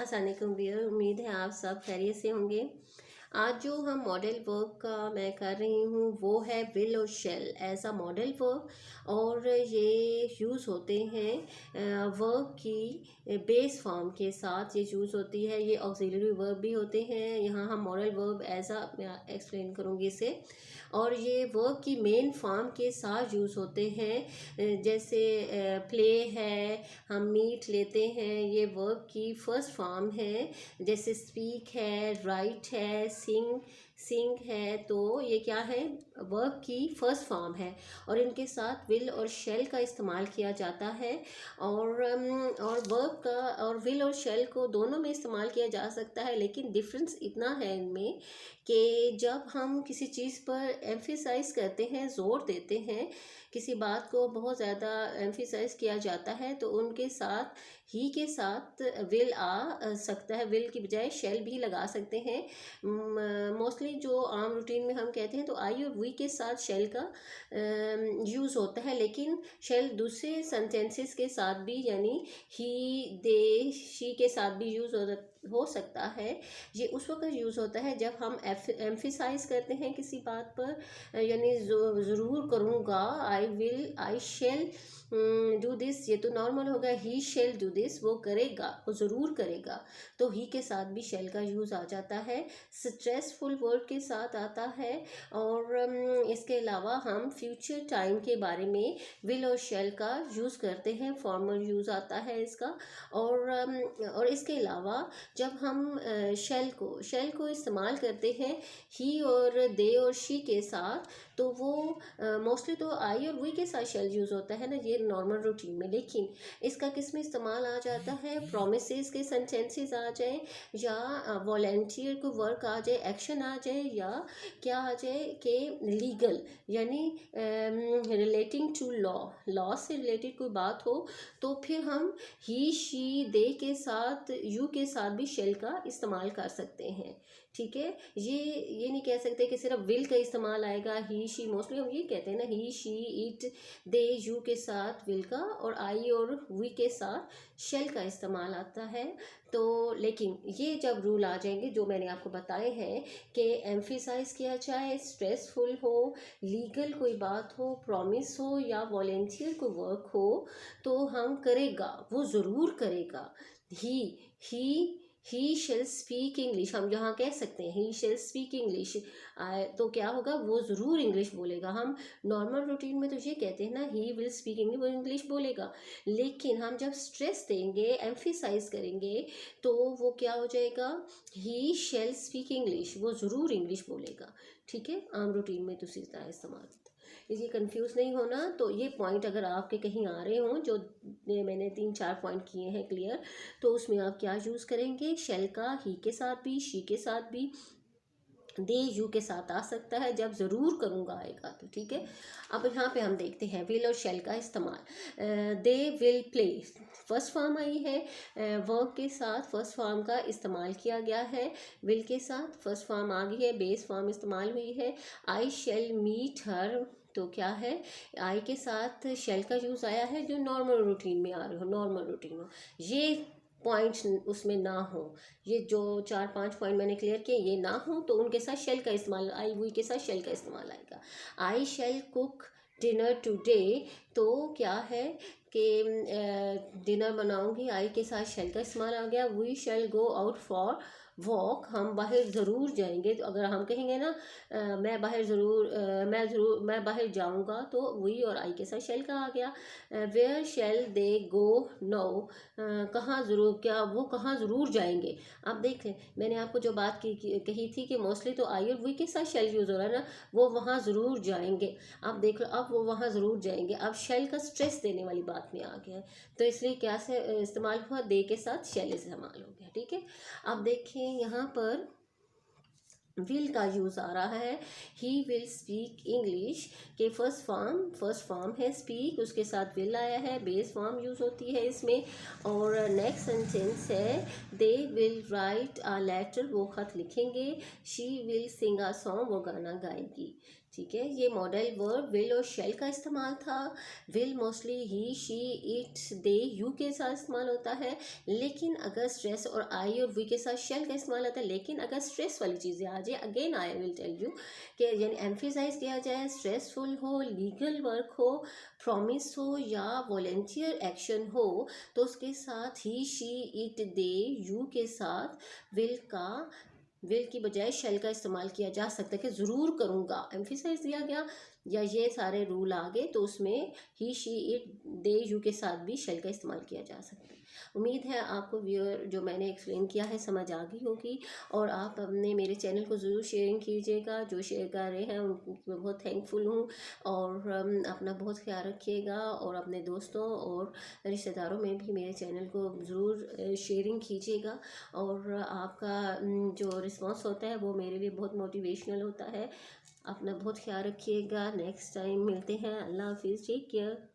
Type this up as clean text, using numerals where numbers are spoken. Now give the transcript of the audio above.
अस्सलाम वालेकुम व्यूअर, उम्मीद है आप सब खैरियत से होंगे। आज जो हम मॉडल वर्क का मैं कर रही हूँ वो है विल और shall as a modal work, और ये यूज़ होते हैं वर्क की बेस फॉर्म के साथ ये यूज़ होती है। ये ऑक्सिलरी वर्ब भी होते हैं। यहाँ हम मॉडल वर्ब एज अ मैं एक्सप्लेन करूँगी इसे। और ये वर्ब की मेन फॉर्म के साथ यूज़ होते हैं, जैसे प्ले है, हम मीट लेते हैं, ये वर्ब की फर्स्ट फॉर्म है। जैसे स्पीक है, राइट है, सिंग है, तो ये क्या है, वर्ब की फर्स्ट फॉर्म है। और इनके साथ विल और शेल का इस्तेमाल किया जाता है। और वर्ब का और विल और शेल को दोनों में इस्तेमाल किया जा सकता है, लेकिन डिफरेंस इतना है इनमें कि जब हम किसी चीज़ पर एम्फिसाइज करते हैं, जोर देते हैं, किसी बात को बहुत ज़्यादा एम्फिसाइज किया जाता है, तो उनके साथ ही के साथ विल आ सकता है। विल की बजाय शेल भी लगा सकते हैं। मोस्टली जो आम रूटीन में हम कहते हैं तो आई और वी के साथ शेल का यूज़ होता है, लेकिन शेल दूसरे सेंटेंसेस के साथ भी, यानी ही, दे, शी के साथ भी यूज़ हो सकता है। ये उस वक्त यूज़ होता है जब हम एम्फिसाइज करते हैं किसी बात पर, यानी ज़रूर करूँगा, I will, I shall do this, ये तो नॉर्मल होगा। ही शेल डू दिस, वो करेगा, वो ज़रूर करेगा, तो ही के साथ भी शेल का यूज़ आ जाता है। स्ट्रेसफुल वर्ड के साथ आता है। और इसके अलावा हम फ्यूचर टाइम के बारे में विल और शेल का यूज़ करते हैं, फॉर्मल यूज़ आता है इसका। और इसके अलावा जब हम शेल को इस्तेमाल करते हैं ही और दे और शी के साथ, तो वो मोस्टली तो आई और वी के साथ शेल यूज़ होता है ना, ये नॉर्मल रूटीन में। लेकिन इसका किस में इस्तेमाल आ जाता है, प्रोमिसेस के सेंटेंसेस आ जाए, या वॉलेंटियर को वर्क आ जाए, एक्शन आ जाए, या क्या आ जाए कि लीगल, यानी रिलेटिंग टू लॉ से रिलेटेड कोई बात हो, तो फिर हम ही, शी, दे के साथ, यू के साथ भी शेल का इस्तेमाल कर सकते हैं। ठीक है, ये नहीं कह सकते कि सिर्फ विल का इस्तेमाल आएगा। ही, शी, मोस्टली हम ये कहते हैं ना, ही, शी, इट, दे, यू के साथ विल का, और आई और वी के साथ शेल का इस्तेमाल आता है। तो लेकिन ये जब रूल आ जाएंगे जो मैंने आपको बताए हैं कि एम्फिसाइज किया जाए, स्ट्रेसफुल हो, लीगल कोई बात हो, प्रॉमिस हो, या वॉलेंटियर को वर्क हो, तो हम करेगा, वो ज़रूर करेगा। ही ही शेल स्पीक इंग्लिश, हम जहाँ कह सकते हैं ही शेल स्पीक इंग्लिश, तो क्या होगा, वो ज़रूर इंग्लिश बोलेगा। हम नॉर्मल रूटीन में तो ये कहते हैं ना, ही विल स्पीक इंग्लिश, वो इंग्लिश बोलेगा। लेकिन हम जब स्ट्रेस देंगे, एम्फिसाइज करेंगे, तो वो क्या हो जाएगा, ही शेल स्पीक इंग्लिश, वो ज़रूर इंग्लिश बोलेगा। ठीक है, आम रूटीन में तो इसी तरह इस्तेमाल होता है। इसलिए कंफ्यूज नहीं होना। तो ये पॉइंट अगर आपके कहीं आ रहे हों, जो मैंने 3-4 पॉइंट किए हैं क्लियर, तो उसमें आप क्या यूज़ करेंगे, शेल का ही के साथ भी, शी के साथ भी, दे, यू के साथ आ सकता है, जब ज़रूर करूँगा आएगा तो। ठीक है, अब यहाँ पे हम देखते हैं विल और शेल का इस्तेमाल। They will play, first form आई है, वर्क के साथ फर्स्ट फॉर्म का इस्तेमाल किया गया है। विल के साथ फर्स्ट फॉर्म आ गई है, बेस फॉर्म इस्तेमाल हुई है। आई शेल मीट हर, तो क्या है, आई के साथ शेल का यूज़ आया है, जो नॉर्मल रूटीन में आ रहे हो, नॉर्मल रूटीन हो, ये पॉइंट्स उसमें ना हो। ये जो 4-5 पॉइंट मैंने क्लियर किए, ये ना हो तो उनके साथ शेल का इस्तेमाल, आई वी के साथ शेल का इस्तेमाल आएगा। I shall cook dinner today, तो क्या है कि डिनर बनाऊंगी, आई के साथ शेल का इस्तेमाल आ गया। We shall go out for walk, हम बाहर ज़रूर जाएंगे। तो अगर हम कहेंगे ना, मैं मैं बाहर जाऊंगा, तो वी और आई के साथ शेल का आ गया। Where shall they go no, कहाँ ज़रूर, क्या वो कहाँ ज़रूर जाएंगे। आप देख लें, मैंने आपको जो बात कही थी कि मोस्टली तो आई और वी के साथ शेल यूज़ हो रहा है ना, वो वहाँ ज़रूर जाएंगे। आप देख लो, अब वो वहाँ ज़रूर जाएंगे, अब शेल का स्ट्रेस देने वाली बात में आ गया है, तो इसलिए क्या से इस्तेमाल हुआ, दे के साथ शेल इस्तेमाल हो गया। ठीक है, अब देखें यहाँ पर विल का यूज़ आ रहा है। ही विल स्पीक इंग्लिश के फर्स्ट फॉर्म है स्पीक, उसके साथ विल आया है, बेस फॉर्म यूज़ होती है इसमें। और नेक्स्ट सेंटेंस है, they will write a letter, वो ख़त लिखेंगे। She will sing a song, वो गाना गाएगी। ठीक है। ये मॉडल वर्ब विल और शेल का इस्तेमाल था। Will mostly he, she, it, they, you के साथ इस्तेमाल होता है, लेकिन अगर स्ट्रेस और आई और वी के साथ शेल का इस्तेमाल होता है। लेकिन अगर स्ट्रेस वाली चीज़ें आ जाए, again I will tell you कि यानी एम्फेसाइज किया जाए, स्ट्रेसफुल हो, लीगल वर्क हो, प्रॉमिस हो या वॉलेंटियर एक्शन हो, तो उसके साथ ही, शी, इट, दे, यू के साथ विल की बजाय शेल का इस्तेमाल किया जा सकता है कि ज़रूर करूँगा, एम्फिसाइज दिया गया, या ये सारे रूल आ गए तो उसमें ही, शी, इट, दे, यू के साथ भी शेल का इस्तेमाल किया जा सकता है। उम्मीद है आपको व्यूअर जो मैंने एक्सप्लेन किया है समझ आ गई होगी, और आप अपने मेरे चैनल को ज़रूर शेयरिंग कीजिएगा। जो शेयर कर रहे हैं उनको मैं बहुत थैंकफुल हूँ। और अपना बहुत ख्याल रखिएगा, और अपने दोस्तों और रिश्तेदारों में भी मेरे चैनल को ज़रूर शेयरिंग कीजिएगा। और आपका जो रिस्पॉन्स होता है वो मेरे लिए बहुत मोटिवेशनल होता है। अपना बहुत ख्याल रखिएगा। नेक्स्ट टाइम मिलते हैं। अल्लाह हाफिज़, टेक केयर।